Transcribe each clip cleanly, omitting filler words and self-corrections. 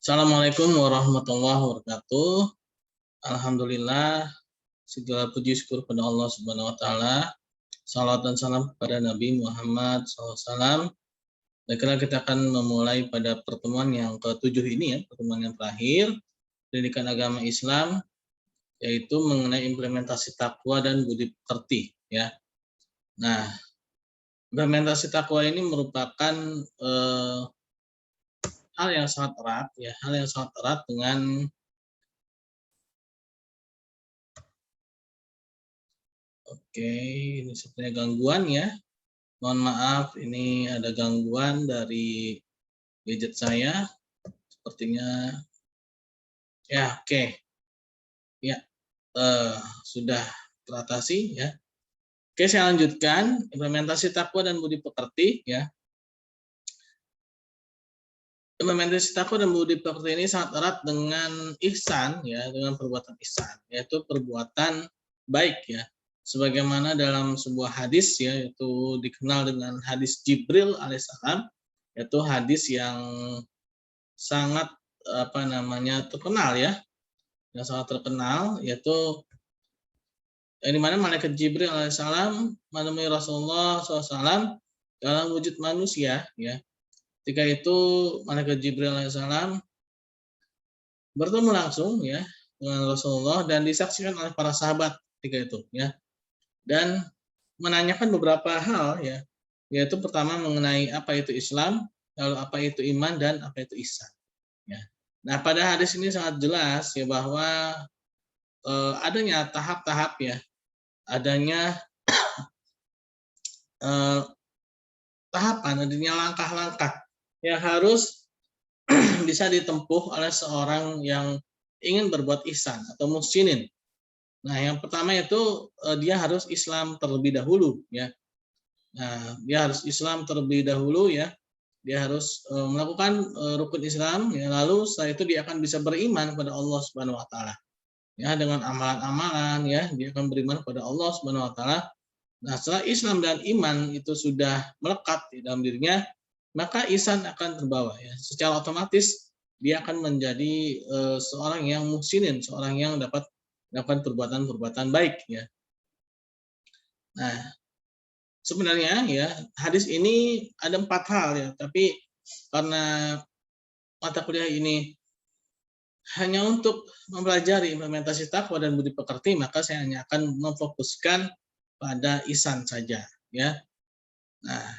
Assalamualaikum warahmatullahi wabarakatuh. Alhamdulillah, segala puji syukur pada Allah Subhanahu wa taala. Salawat dan salam kepada Nabi Muhammad SAW. Baiklah, kita akan memulai pada pertemuan yang ke-7 ini ya, pertemuan yang terakhir pendidikan agama Islam, yaitu mengenai implementasi takwa dan budi pekerti ya. Nah, implementasi takwa ini merupakan hal yang sangat erat ya, hal yang sangat erat dengan ini sepertinya gangguan ya. Mohon maaf, ini ada gangguan dari gadget saya. Sepertinya ya, ya, sudah teratasi ya. Oke, saya lanjutkan implementasi takwa dan budi pekerti ya. Implementasi takwa dan budi pekerti ini sangat erat dengan ihsan ya, dengan perbuatan ihsan, yaitu perbuatan baik ya. Sebagaimana dalam sebuah hadis ya, yaitu dikenal dengan hadis Jibril alaihissalam, yaitu hadis yang sangat terkenal ya, yang sangat terkenal, yaitu di mana malaikat Jibril alaihissalam menemui Rasulullah SAW dalam wujud manusia ya. Ketika itu malaikat Jibril alaihissalam bertemu langsung ya dengan Rasulullah dan disaksikan oleh para sahabat ketika itu ya, dan menanyakan beberapa hal ya, yaitu pertama mengenai apa itu Islam, lalu apa itu iman, dan apa itu ihsan ya. Nah, pada hadis ini sangat jelas ya bahwa adanya tahap-tahap ya, adanya tahapan, adanya langkah-langkah yang harus bisa ditempuh oleh seorang yang ingin berbuat ihsan atau muhsinin. Nah, yang pertama itu dia harus Islam terlebih dahulu ya. Nah, dia harus Islam terlebih dahulu ya. Dia harus melakukan rukun Islam ya, lalu setelah itu dia akan bisa beriman kepada Allah Subhanahu wa taala. Ya, dengan amalan-amalan ya, dia akan beriman kepada Allah Subhanahu wa taala. Nah, setelah Islam dan iman itu sudah melekat di dalam dirinya, maka ihsan akan terbawa ya. Secara otomatis dia akan menjadi seorang yang muhsinin, seorang yang dapat melakukan perbuatan-perbuatan baik ya. Nah, sebenarnya ya hadis ini ada 4 hal ya, tapi karena mata kuliah ini hanya untuk mempelajari implementasi takwa dan budi pekerti, maka saya hanya akan memfokuskan pada ihsan saja ya. Nah,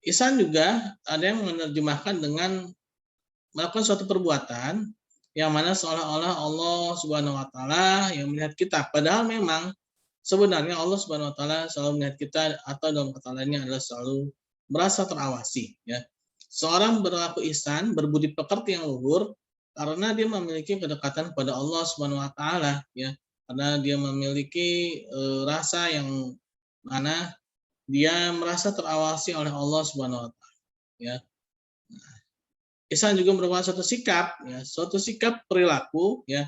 ihsan juga ada yang menerjemahkan dengan melakukan suatu perbuatan yang mana seolah-olah Allah Subhanahu wa taala yang melihat kita, padahal memang sebenarnya Allah Subhanahu wa taala selalu melihat kita, atau dalam kata lainnya adalah selalu merasa terawasi ya. Seorang berlaku ihsan, berbudi pekerti yang luhur karena dia memiliki kedekatan pada Allah Subhanahu wa taala ya. Karena dia memiliki rasa yang mana dia merasa terawasi oleh Allah Subhanahu wa taala ya. Ihsan juga merupakan suatu sikap ya, suatu sikap perilaku ya,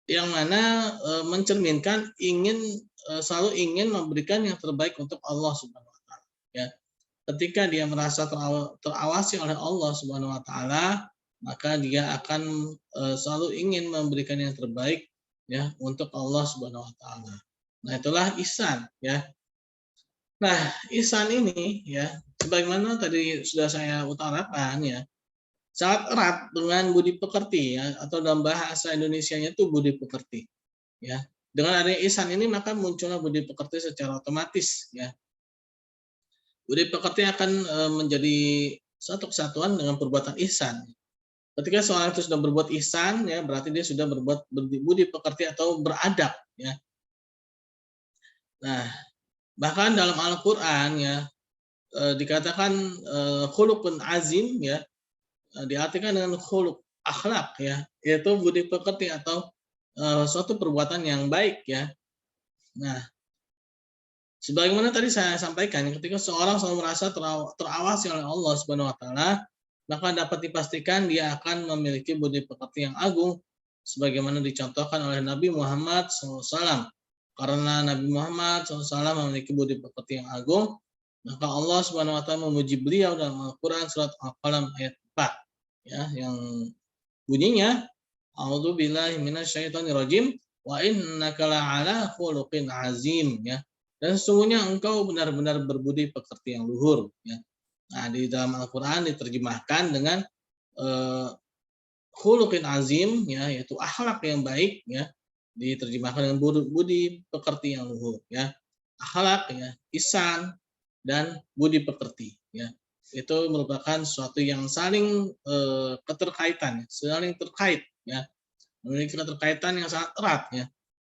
yang mana mencerminkan selalu ingin memberikan yang terbaik untuk Allah Subhanahu wa taala ya. Ketika dia merasa terawasi oleh Allah Subhanahu wa taala, maka dia akan selalu ingin memberikan yang terbaik ya untuk Allah Subhanahu wa taala. Nah, itulah ihsan ya. Nah, ihsan ini ya, sebagaimana tadi sudah saya utarakan ya, sangat erat dengan budi pekerti ya, atau dalam bahasa Indonesianya itu budi pekerti ya. Dengan adanya ihsan ini maka muncullah budi pekerti secara otomatis ya. Budi pekerti akan menjadi satu kesatuan dengan perbuatan ihsan. Ketika seorang itu sudah berbuat ihsan ya, berarti dia sudah berbuat budi pekerti atau beradab ya. Nah, bahkan dalam Al-Qur'an ya dikatakan khuluqun azim ya, diartikan dengan khuluq, akhlak ya, yaitu budi pekerti atau suatu perbuatan yang baik ya. Nah, sebagaimana tadi saya sampaikan, ketika seorang selalu merasa terawasi oleh Allah Subhanahu wa taala, maka dapat dipastikan dia akan memiliki budi pekerti yang agung sebagaimana dicontohkan oleh Nabi Muhammad SAW. Karena Nabi Muhammad SAW memiliki budi pekerti yang agung, maka Allah Subhanahu wa taala memuji beliau dalam Al-Qur'an surat Al-Qalam ayat 4. ya, yang bunyinya a'udzubillahi minasyaitonirrajim wa innaka la'ala khuluqin azim, ya. Dan sesungguhnya engkau benar-benar berbudi pekerti yang luhur, ya. Nah, di dalam Al-Qur'an diterjemahkan dengan eh, khuluqin azim, ya, yaitu akhlak yang baik, ya. Diterjemahkan dengan budi pekerti yang luhur, ya. Akhlak, ya, ihsan dan budi pekerti, ya. Itu merupakan sesuatu yang saling keterkaitan, saling terkait, ya, memiliki keterkaitan yang sangat erat, ya.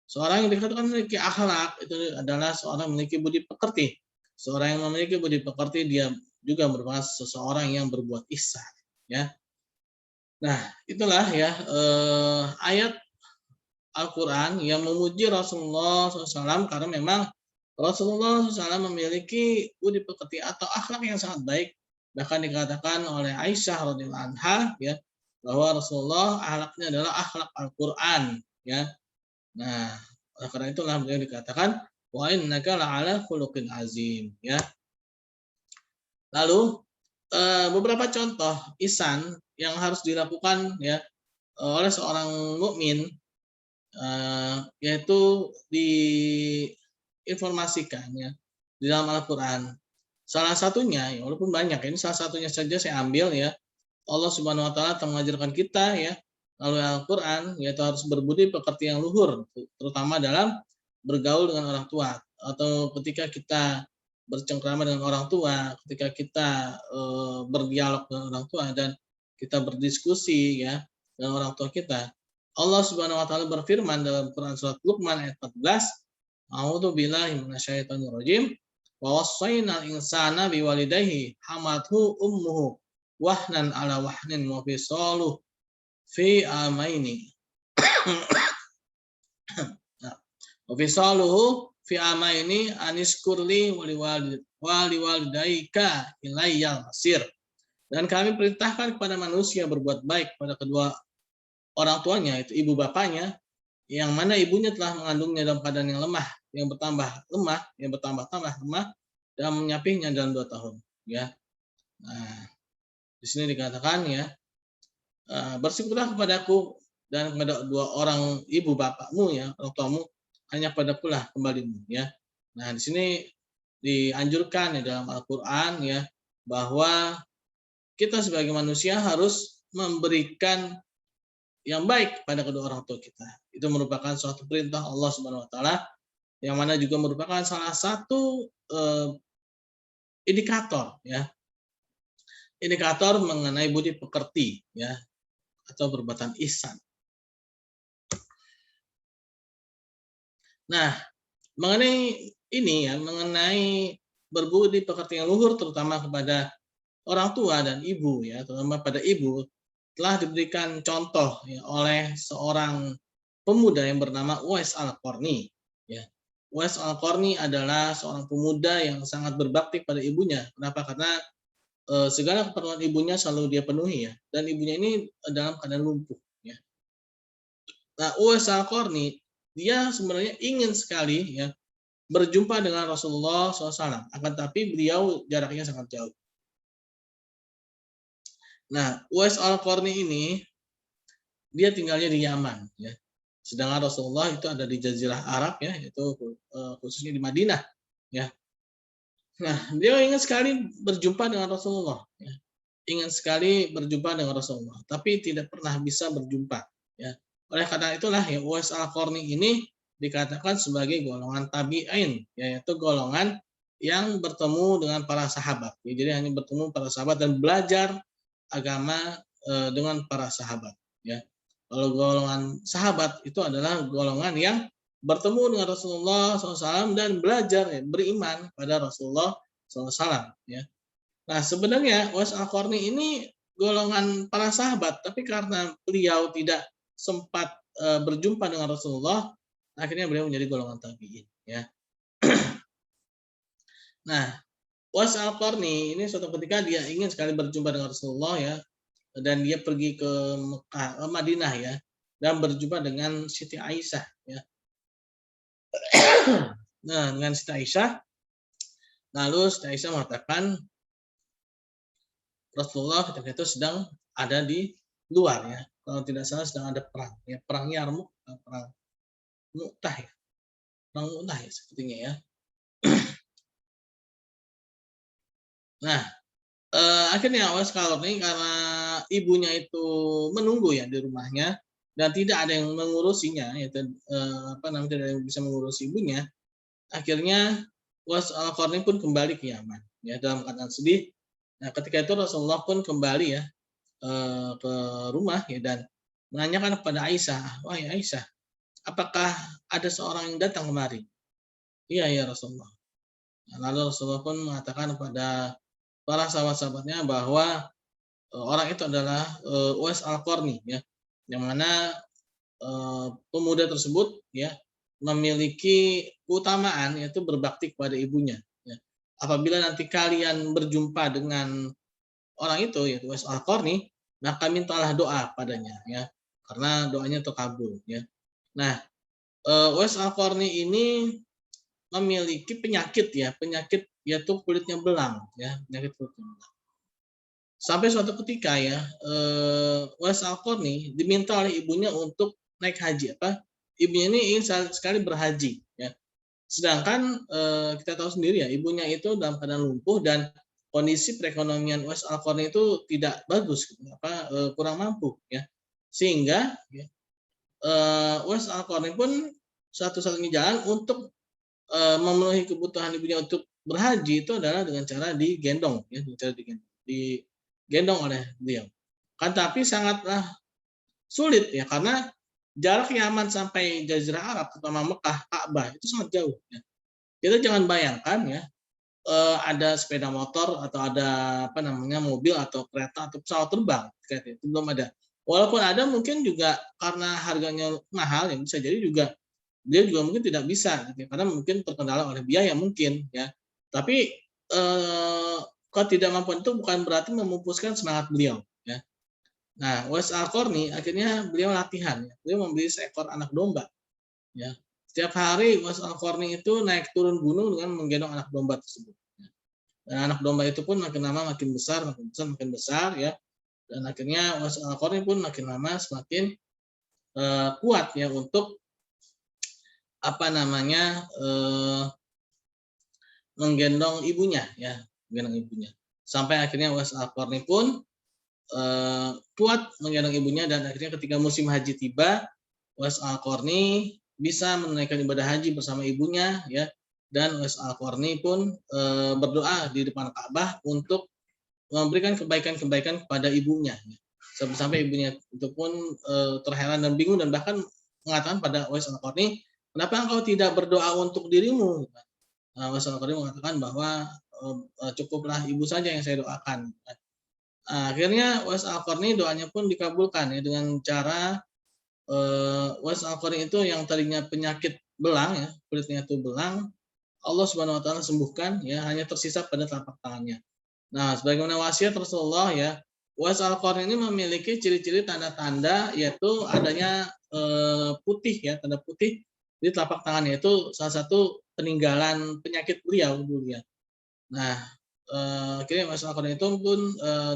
Seorang yang dikatakan memiliki akhlak itu adalah seorang memiliki budi pekerti. Seorang yang memiliki budi pekerti dia juga merupakan seseorang yang berbuat ihsan, ya. Nah, itulah ya ayat Al-Qur'an yang memuji Rasulullah SAW karena memang Rasulullah SAW memiliki budi pekerti atau akhlak yang sangat baik. Bahkan dikatakan oleh Aisyah radhiyallahu anha, ya, bahwa Rasulullah akhlaknya adalah akhlak Al-Qur'an, ya. Nah, karena itulah beliau dikatakan wa innaka la'ala khuluqin azim, ya. Lalu beberapa contoh ihsan yang harus dilakukan, ya, oleh seorang mukmin, yaitu diinformasikan, ya, di dalam Al-Qur'an. Salah satunya, ya, walaupun banyak, ini salah satunya saja saya ambil, ya. Allah Subhanahu wa taala telah mengajarkan kita, ya, melalui Al-Qur'an, yaitu harus berbudi pekerti yang luhur, terutama dalam bergaul dengan orang tua atau ketika kita bercengkrama dengan orang tua, ketika kita berdialog dengan orang tua dan kita berdiskusi, ya, dengan orang tua kita. Allah Subhanahu wa taala berfirman dalam Quran surat Luqman ayat 14, A'udzu billahi minasyaitonir rajim. Wa wassaynal insana biwalidayhi hamathu ummuhu wahnan ala wahnin wa fisaluhu fi amaini. Wa fisaluhu fi amaini aniskurli waliwalidaika ilayyal masir. Dan kami perintahkan kepada manusia berbuat baik pada kedua orang tuanya, itu ibu bapaknya, yang mana ibunya telah mengandungnya dalam keadaan yang lemah, yang bertambah-tambah lemah, dan menyapihnya dalam 2 tahun, ya. Nah, di sini dikatakan, ya, bersyukurlah kepadaku dan kepada dua orang ibu bapakmu, ya, orang tuamu, hanya padakulah kembalimu, ya. Nah, di sini dianjurkan, ya, dalam Al-Qur'an, ya, bahwa kita sebagai manusia harus memberikan yang baik pada kedua orang tua kita. Itu merupakan suatu perintah Allah Subhanahu wa taala yang mana juga merupakan salah satu indikator, ya. Indikator mengenai budi pekerti, ya, atau perbuatan ihsan. Nah, mengenai ini, ya, mengenai berbudi pekerti yang luhur terutama kepada orang tua dan ibu, ya, terutama pada ibu, telah diberikan contoh, ya, oleh seorang pemuda yang bernama Uwais Al-Qarni, ya. Uwais Al-Qarni adalah seorang pemuda yang sangat berbakti pada ibunya. Kenapa? Karena segala keperluan ibunya selalu dia penuhi, ya, dan ibunya ini dalam keadaan lumpuh, ya. Nah, Uwais Al-Qarni dia sebenarnya ingin sekali, ya, berjumpa dengan Rasulullah SAW, akan tapi beliau jaraknya sangat jauh. Nah, Uwais Al-Qarni ini dia tinggalnya di Yaman, ya. Sedangkan Rasulullah itu ada di Jazirah Arab, ya, itu khususnya di Madinah, ya. Nah, beliau ingin sekali berjumpa dengan Rasulullah, ya. Ingin sekali berjumpa dengan Rasulullah, tapi tidak pernah bisa berjumpa, ya. Oleh karena itulah, ya, Uwais Al-Qarni ini dikatakan sebagai golongan tabi'in, yaitu golongan yang bertemu dengan para sahabat. Ya, jadi hanya bertemu para sahabat dan belajar agama dengan para sahabat, ya. Kalau golongan sahabat itu adalah golongan yang bertemu dengan Rasulullah SAW dan belajar, ya, beriman pada Rasulullah SAW, ya. Nah, sebenarnya Uwais Al-Qarni ini golongan para sahabat, tapi karena beliau tidak sempat berjumpa dengan Rasulullah, akhirnya beliau menjadi golongan tabi'in, ya. Nah, Uwais Al-Qarni ini suatu ketika dia ingin sekali berjumpa dengan Rasulullah, ya, dan dia pergi ke Madinah, ya, dan berjumpa dengan Siti Aisyah, ya. Nah, dengan Siti Aisyah, lalu Siti Aisyah mengatakan Rasulullah ketika itu sedang ada di luar ya. Kalau tidak salah sedang ada perang ya, perang Yarmuk, perang Mu'tah ya. Perang Mu'tah ya sepertinya ya. Nah, akhirnya Uwais Qarni karena ibunya itu menunggu ya di rumahnya dan tidak ada yang mengurusinya, yaitu tidak ada yang bisa mengurus ibunya. Akhirnya Uwais Qarni pun kembali ke Yaman ya dalam keadaan sedih. Nah, ketika itu Rasulullah pun kembali ya ke rumah ya dan menanyakan kepada Aisyah, "Wahai Aisyah, apakah ada seorang yang datang kemari?" "Iya ya Rasulullah." Nah, lalu Rasulullah pun mengatakan kepada para sahabat-sahabatnya bahwa orang itu adalah Uwais Al-Qarni ya, yang mana pemuda tersebut ya memiliki keutamaan yaitu berbakti kepada ibunya ya. Apabila nanti kalian berjumpa dengan orang itu yaitu Uwais Al-Qarni, maka mintalah doa padanya ya, karena doanya terkabul ya. Nah, Uwais Al-Qarni ini memiliki penyakit ya, penyakit yaitu kulitnya belang ya, penyakit kulitnya belang. Sampai suatu ketika ya, Uwais Al-Qarni diminta oleh ibunya untuk naik haji ibunya ini ingin sekali berhaji ya. Sedangkan kita tahu sendiri ya, ibunya itu dalam keadaan lumpuh dan kondisi perekonomian Uwais Al-Qarni itu tidak bagus kurang mampu ya. Sehingga ya, Uwais Al-Qarni pun satu-satunya jalan untuk memenuhi kebutuhan ibunya untuk berhaji itu adalah dengan cara digendong ya, dengan cara digendong oleh beliau. Kan tapi sangatlah sulit ya karena jarak Yaman sampai Jazirah Arab terutama Mekah, Ka'bah itu sangat jauh ya. Kita jangan bayangkan ya ada sepeda motor atau ada mobil atau kereta atau pesawat terbang itu belum ada. Walaupun ada mungkin juga karena harganya mahal yang bisa jadi juga dia juga mungkin tidak bisa gitu, karena mungkin terkendala oleh biaya mungkin ya. Tapi ketidakmampuan itu bukan berarti memupuskan semangat beliau ya. Nah, Uwais Al-Qarni akhirnya beliau latihan ya. Beliau membeli seekor anak domba ya. Setiap hari Uwais Al-Qarni itu naik turun gunung dengan menggendong anak domba tersebut. Ya. Dan anak domba itu pun makin lama makin besar, makin besar ya. Dan akhirnya Uwais Al-Qarni pun makin lama semakin kuat ya untuk menggendong ibunya ya, menggendong ibunya. Sampai akhirnya Uwais Al-Qarni pun kuat menggendong ibunya dan akhirnya ketika musim haji tiba, Uwais Al-Qarni bisa menunaikan ibadah haji bersama ibunya ya. Dan Uwais Al-Qarni pun berdoa di depan Ka'bah untuk memberikan kebaikan-kebaikan kepada ibunya. Ya. Sampai ibunya itu pun terheran dan bingung dan bahkan mengatakan pada Uwais Al-Qarni, "Kenapa engkau tidak berdoa untuk dirimu?" Uwais Al-Qarni mengatakan bahwa cukuplah ibu saja yang saya doakan. Akhirnya Uwais Al-Qarni doanya pun dikabulkan ya dengan cara Uwais Al-Qarni itu yang tadinya penyakit belang ya, kulitnya itu belang, Allah Subhanahu wa taala sembuhkan ya, hanya tersisa pada telapak tangannya. Nah, sebagaimana wasiat Rasulullah ya, Uwais Al-Qarni ini memiliki ciri-ciri tanda-tanda yaitu adanya putih ya, tanda putih di telapak tangannya itu salah satu peninggalan penyakit beliau dulu ya. Nah, akhirnya Uwais Al-Qarni itu pun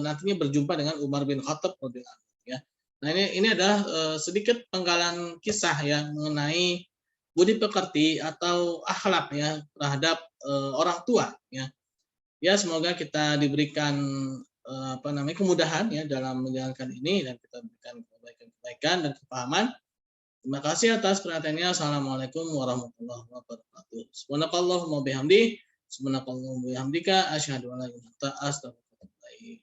nantinya berjumpa dengan Umar bin Khattab radhiyallahu anhu ya. Nah, ini adalah sedikit penggalan kisah ya mengenai budi pekerti atau akhlak ya terhadap orang tua ya. Ya semoga kita diberikan kemudahan ya dalam menjalankan ini dan kita berikan kebaikan dan kepahaman. Terima kasih atas perhatiannya. Assalamualaikum warahmatullahi wabarakatuh. Subhanakallahumma bihamdi, subhanakallahumma bihamdika, asyhadu an la ilaha illa anta, astaghfiruka wa atubu ilaik.